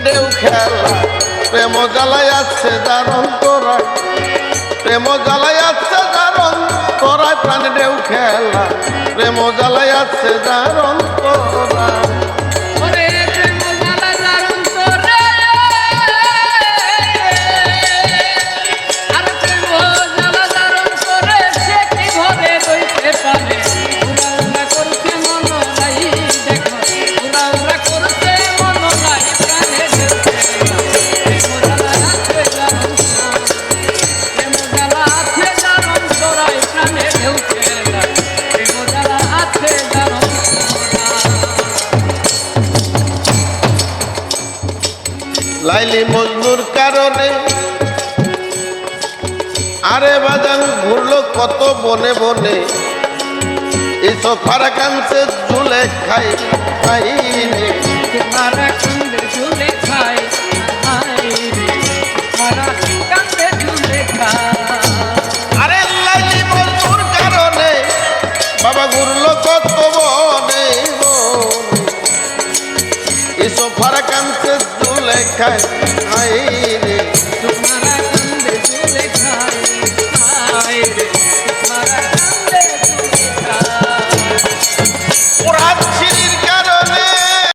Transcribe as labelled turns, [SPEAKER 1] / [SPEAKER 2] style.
[SPEAKER 1] ঢেউ খেলা প্রেম জ্বালায় আছে যার অন্তরায়, প্রেম জ্বালায় আছে যার অন্তরায়, প্রাণ ঢেউ খেলা প্রেম জ্বালায় আছে যার অন্তরায়। লাইলি মজনুর কারণে আরে বাজান ঘুরলো কত বনে বনে, এই সোফারা কানছে ঝুলে খাই খাই রে,
[SPEAKER 2] ঝুলে খাই ঝুলে খাই।
[SPEAKER 1] আরে লাইলি মজনুর কারণে বাবা ঘুরলো কত বনে বনে, এই সোফারা কানছে ঝুলে খাই খাই রে।